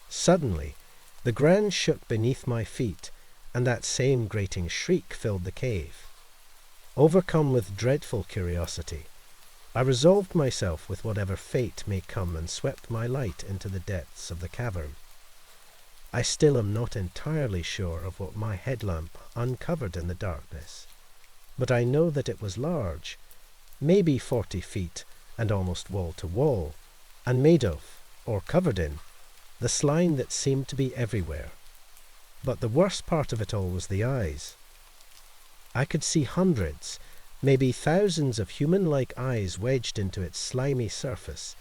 Suddenly, the ground shook beneath my feet, and that same grating shriek filled the cave. Overcome with dreadful curiosity, I resolved myself with whatever fate may come and swept my light into the depths of the cavern. I still am not entirely sure of what my headlamp uncovered in the darkness, but I know that it was large, maybe 40 feet and almost wall to wall, and made of, or covered in, the slime that seemed to be everywhere. But the worst part of it all was the eyes. I could see hundreds, maybe thousands of human-like eyes wedged into its slimy surface,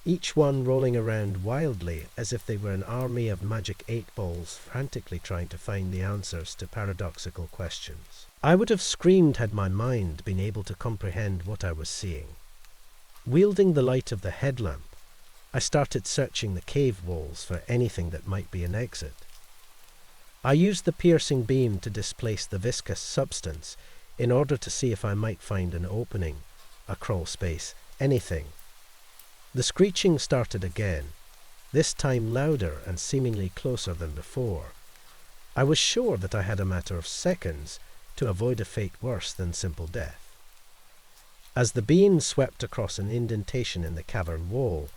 each one rolling around wildly as if they were an army of magic 8-balls frantically trying to find the answers to paradoxical questions. I would have screamed had my mind been able to comprehend what I was seeing. Wielding the light of the headlamp, I started searching the cave walls for anything that might be an exit. I used the piercing beam to displace the viscous substance in order to see if I might find an opening, a crawl space, anything. The screeching started again, this time louder and seemingly closer than before. I was sure that I had a matter of seconds to avoid a fate worse than simple death. As the beam swept across an indentation in the cavern wall,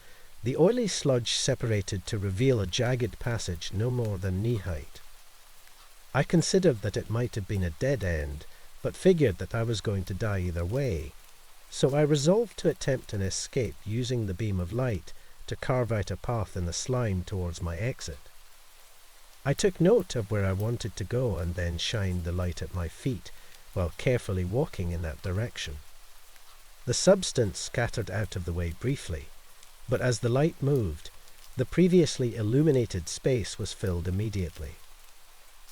the oily sludge separated to reveal a jagged passage no more than knee-height. I considered that it might have been a dead end, but figured that I was going to die either way, so I resolved to attempt an escape using the beam of light to carve out a path in the slime towards my exit. I took note of where I wanted to go and then shined the light at my feet while carefully walking in that direction. The substance scattered out of the way briefly, but as the light moved, the previously illuminated space was filled immediately.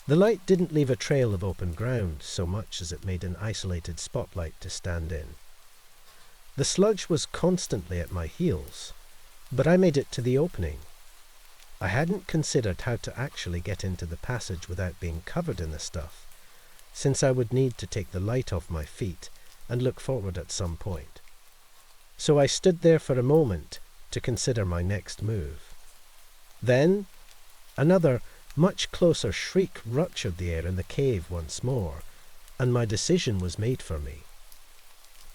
The light didn't leave a trail of open ground so much as it made an isolated spotlight to stand in. The sludge was constantly at my heels, but I made it to the opening. I hadn't considered how to actually get into the passage without being covered in the stuff, since I would need to take the light off my feet and look forward at some point. So I stood there for a moment to consider my next move. Then, another, much closer shriek ruptured the air in the cave once more, and my decision was made for me.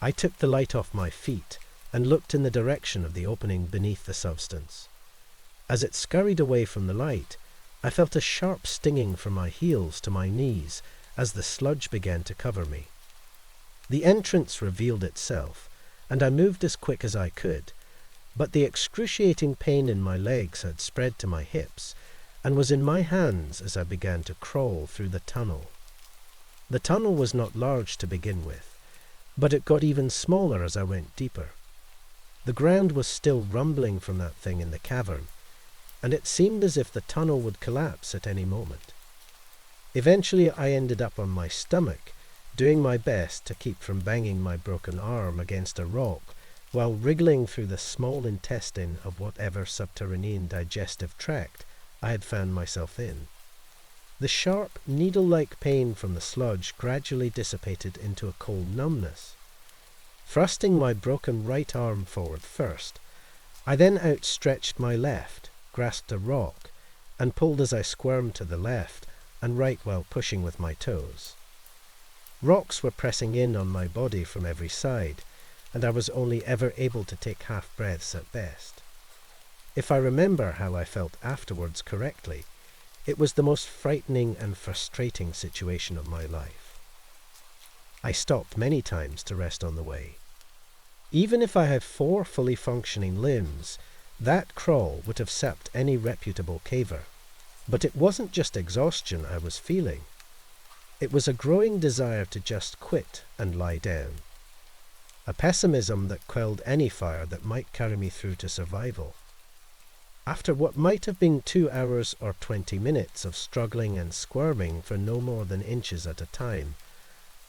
I took the light off my feet and looked in the direction of the opening beneath the substance. As it scurried away from the light, I felt a sharp stinging from my heels to my knees as the sludge began to cover me. The entrance revealed itself, and I moved as quick as I could, but the excruciating pain in my legs had spread to my hips and was in my hands as I began to crawl through the tunnel. The tunnel was not large to begin with, but it got even smaller as I went deeper. The ground was still rumbling from that thing in the cavern, and it seemed as if the tunnel would collapse at any moment. Eventually I ended up on my stomach, doing my best to keep from banging my broken arm against a rock while wriggling through the small intestine of whatever subterranean digestive tract I had found myself in. The sharp, needle-like pain from the sludge gradually dissipated into a cold numbness. Thrusting my broken right arm forward first, I then outstretched my left, grasped a rock, and pulled as I squirmed to the left and right while pushing with my toes. Rocks were pressing in on my body from every side, and I was only ever able to take half-breaths at best. If I remember how I felt afterwards correctly, it was the most frightening and frustrating situation of my life. I stopped many times to rest on the way. Even if I had 4 fully functioning limbs, that crawl would have sapped any reputable caver. But it wasn't just exhaustion I was feeling. It was a growing desire to just quit and lie down. A pessimism that quelled any fire that might carry me through to survival. After what might have been 2 hours or 20 minutes of struggling and squirming for no more than inches at a time,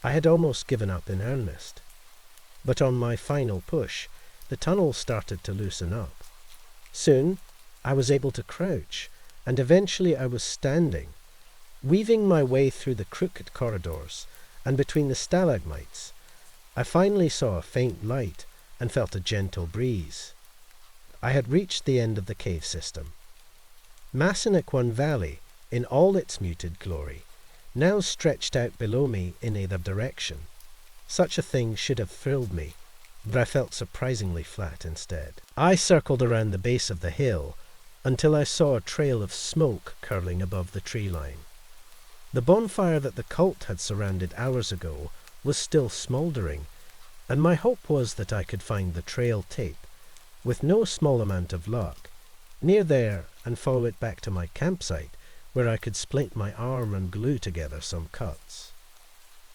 I had almost given up in earnest. But on my final push, the tunnel started to loosen up. Soon, I was able to crouch, and eventually I was standing, weaving my way through the crooked corridors and between the stalagmites. I finally saw a faint light and felt a gentle breeze. I had reached the end of the cave system. Massanuck Valley, in all its muted glory, now stretched out below me in either direction. Such a thing should have thrilled me, but I felt surprisingly flat instead. I circled around the base of the hill until I saw a trail of smoke curling above the tree line. The bonfire that the cult had surrounded hours ago was still smouldering, and my hope was that I could find the trail tape, with no small amount of luck, near there and follow it back to my campsite, where I could splint my arm and glue together some cuts.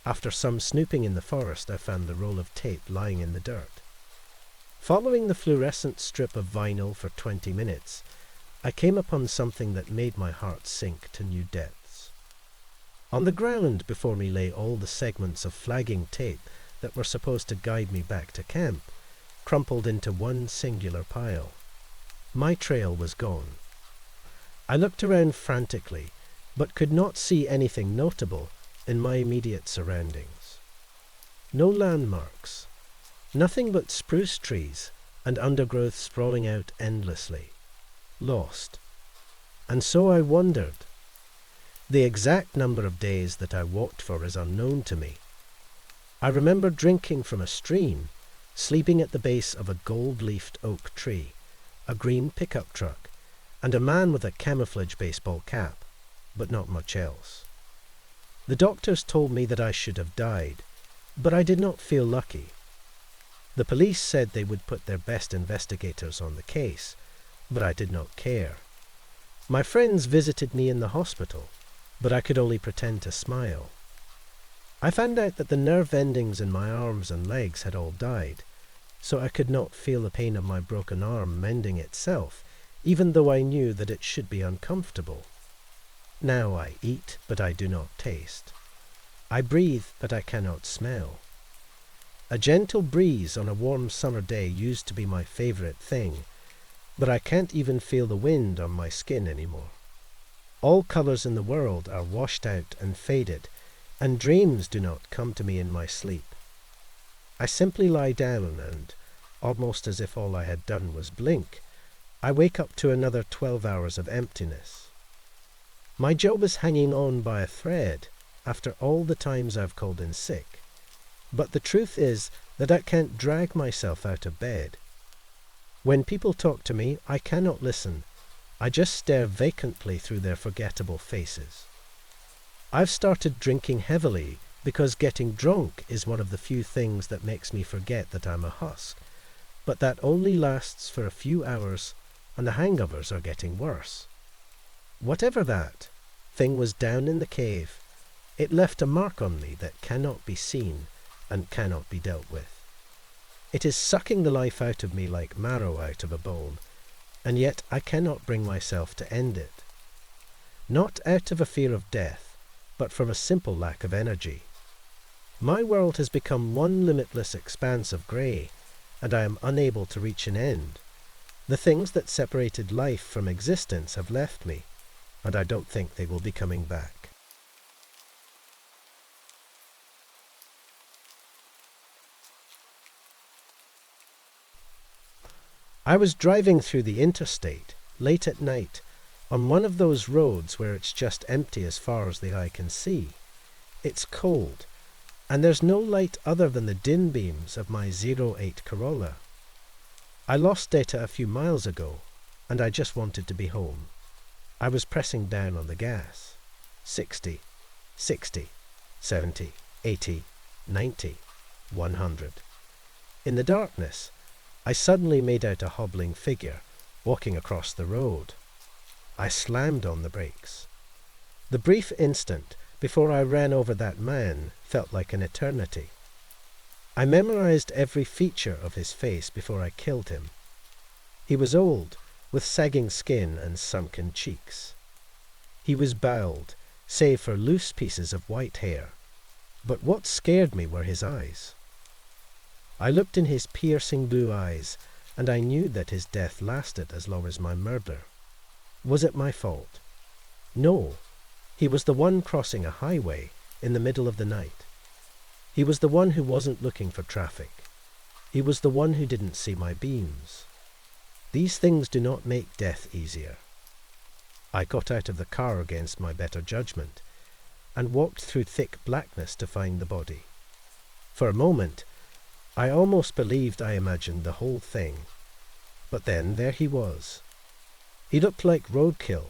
After some snooping in the forest, I found the roll of tape lying in the dirt. Following the fluorescent strip of vinyl for 20 minutes, I came upon something that made my heart sink to new depths. On the ground before me lay all the segments of flagging tape that were supposed to guide me back to camp, crumpled into one singular pile. My trail was gone. I looked around frantically, but could not see anything notable in my immediate surroundings. No landmarks, nothing but spruce trees and undergrowth sprawling out endlessly. Lost. And so I wondered. The exact number of days that I walked for is unknown to me. I remember drinking from a stream, sleeping at the base of a gold-leafed oak tree, a green pickup truck, and a man with a camouflage baseball cap, but not much else. The doctors told me that I should have died, but I did not feel lucky. The police said they would put their best investigators on the case, but I did not care. My friends visited me in the hospital, but I could only pretend to smile. I found out that the nerve endings in my arms and legs had all died, so I could not feel the pain of my broken arm mending itself, even though I knew that it should be uncomfortable. Now I eat, but I do not taste. I breathe, but I cannot smell. A gentle breeze on a warm summer day used to be my favorite thing, but I can't even feel the wind on my skin anymore. All colors in the world are washed out and faded, and dreams do not come to me in my sleep. I simply lie down and, almost as if all I had done was blink, I wake up to another 12 hours of emptiness. My job is hanging on by a thread after all the times I've called in sick, but the truth is that I can't drag myself out of bed. When people talk to me, I cannot listen. I just stare vacantly through their forgettable faces. I've started drinking heavily because getting drunk is one of the few things that makes me forget that I'm a husk, but that only lasts for a few hours, and the hangovers are getting worse. Whatever that thing was down in the cave, it left a mark on me that cannot be seen and cannot be dealt with. It is sucking the life out of me like marrow out of a bone, and yet I cannot bring myself to end it. Not out of a fear of death, but from a simple lack of energy. My world has become one limitless expanse of grey, and I am unable to reach an end. The things that separated life from existence have left me, and I don't think they will be coming back. I was driving through the interstate, late at night, on one of those roads where it's just empty as far as the eye can see. It's cold, and there's no light other than the dim beams of my 08 Corolla. I lost data a few miles ago, and I just wanted to be home. I was pressing down on the gas. 60, 60, 70, 80, 90, 100. In the darkness, I suddenly made out a hobbling figure walking across the road. I slammed on the brakes. The brief instant before I ran over that man felt like an eternity. I memorized every feature of his face before I killed him. He was old, with sagging skin and sunken cheeks. He was bald, save for loose pieces of white hair. But what scared me were his eyes. I looked in his piercing blue eyes, and I knew that his death lasted as long as my murder. Was it my fault? No. He was the one crossing a highway in the middle of the night. He was the one who wasn't looking for traffic. He was the one who didn't see my beams. These things do not make death easier. I got out of the car against my better judgment and walked through thick blackness to find the body. For a moment, I almost believed I imagined the whole thing. But then there he was. He looked like roadkill.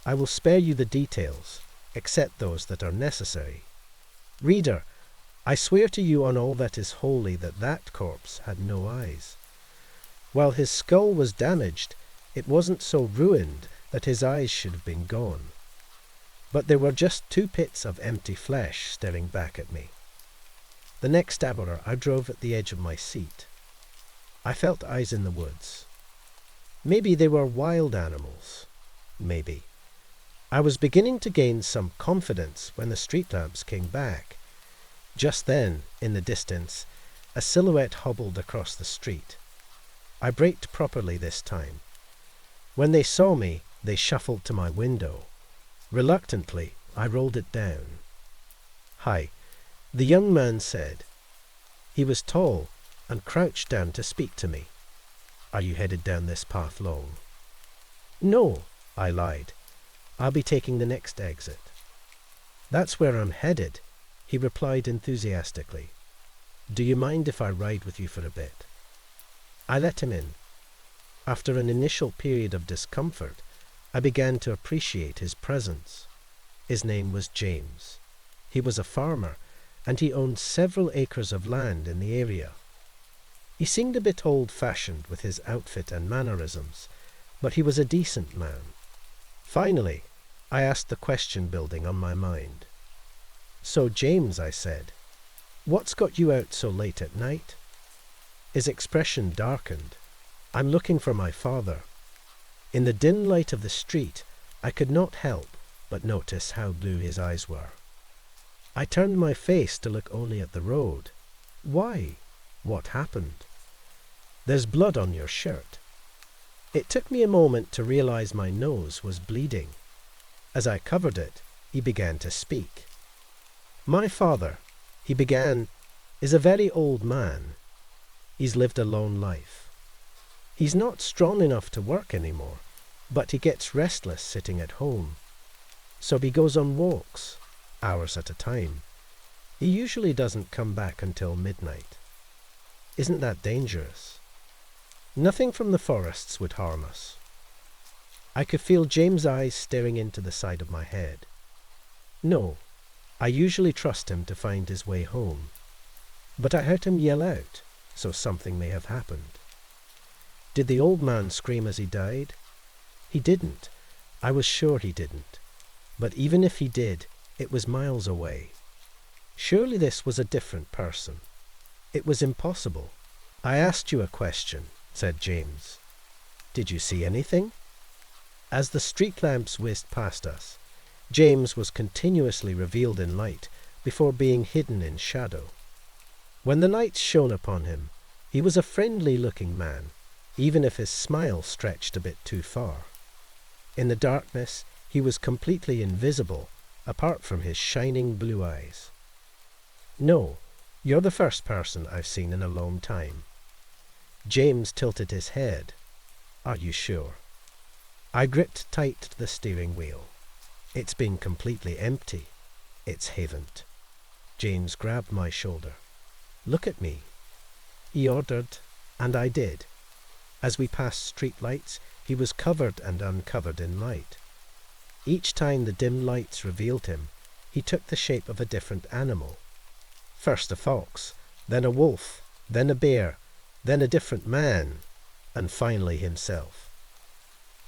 I will spare you the details, except those that are necessary. Reader, I swear to you on all that is holy that that corpse had no eyes. While his skull was damaged, it wasn't so ruined that his eyes should have been gone. But there were just 2 pits of empty flesh staring back at me. The next hour I drove at the edge of my seat. I felt eyes in the woods. Maybe they were wild animals. Maybe. I was beginning to gain some confidence when the street lamps came back. Just then, in the distance, a silhouette hobbled across the street. I braked properly this time. When they saw me, they shuffled to my window. Reluctantly, I rolled it down. "Hi," the young man said. He was tall and crouched down to speak to me. "Are you headed down this path long?" "No," I lied. "I'll be taking the next exit." "That's where I'm headed," he replied enthusiastically. "Do you mind if I ride with you for a bit?" I let him in. After an initial period of discomfort, I began to appreciate his presence. His name was James. He was a farmer, and he owned several acres of land in the area. He seemed a bit old-fashioned with his outfit and mannerisms, but he was a decent man. Finally, I asked the question building on my mind. "So, James," I said, "what's got you out so late at night?" His expression darkened. "I'm looking for my father." In the dim light of the street, I could not help but notice how blue his eyes were. I turned my face to look only at the road. "Why? What happened?" "There's blood on your shirt." It took me a moment to realize my nose was bleeding. As I covered it, he began to speak. "My father," he began, "is a very old man. He's lived a lone life. He's not strong enough to work anymore, but he gets restless sitting at home. So he goes on walks, hours at a time. He usually doesn't come back until midnight. Isn't that dangerous? Nothing from the forests would harm us." I could feel James' eyes staring into the side of my head. "No, I usually trust him to find his way home. But I heard him yell out, so something may have happened." "Did the old man scream as he died?" "He didn't. I was sure he didn't. But even if he did, it was miles away. Surely this was a different person. It was impossible." "I asked you a question," said James. "Did you see anything?" As the street lamps whizzed past us, James was continuously revealed in light before being hidden in shadow. When the light shone upon him, he was a friendly-looking man, even if his smile stretched a bit too far. In the darkness, he was completely invisible, apart from his shining blue eyes. "No, you're the first person I've seen in a long time." James tilted his head. "Are you sure?" I gripped tight to the steering wheel. "It's been completely empty. It's haven't." James grabbed my shoulder. "Look at me," he ordered, and I did. As we passed street lights, he was covered and uncovered in light. Each time the dim lights revealed him, he took the shape of a different animal. First a fox, then a wolf, then a bear, then a different man, and finally himself.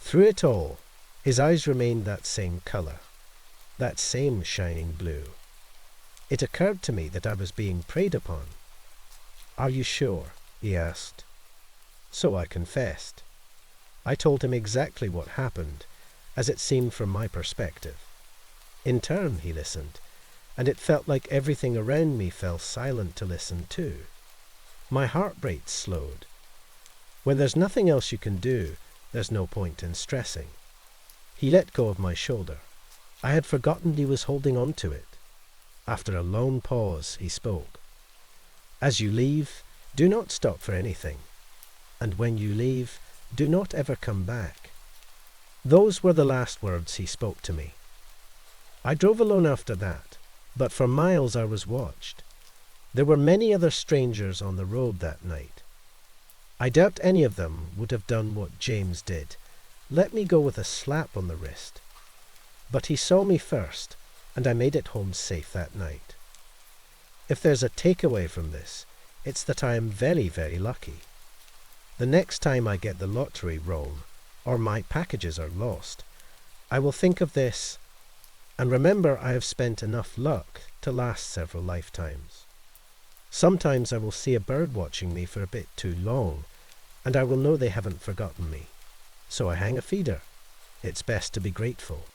Through it all, his eyes remained that same color, that same shining blue. It occurred to me that I was being preyed upon. "Are you sure?" he asked. So I confessed. I told him exactly what happened, as it seemed from my perspective. In turn, he listened, and it felt like everything around me fell silent to listen too. My heart rate slowed. When there's nothing else you can do, there's no point in stressing. He let go of my shoulder. I had forgotten he was holding on to it. After a long pause, he spoke. As you leave, do not stop for anything. And when you leave, do not ever come back. Those were the last words he spoke to me. I drove alone after that, but for miles I was watched. There were many other strangers on the road that night. I doubt any of them would have done what James did, let me go with a slap on the wrist. But he saw me first, and I made it home safe that night. If there's a takeaway from this, it's that I am very, very lucky. The next time I get the lottery wrong, or my packages are lost, I will think of this, and remember I have spent enough luck to last several lifetimes. Sometimes I will see a bird watching me for a bit too long, and I will know they haven't forgotten me. So I hang a feeder. It's best to be grateful.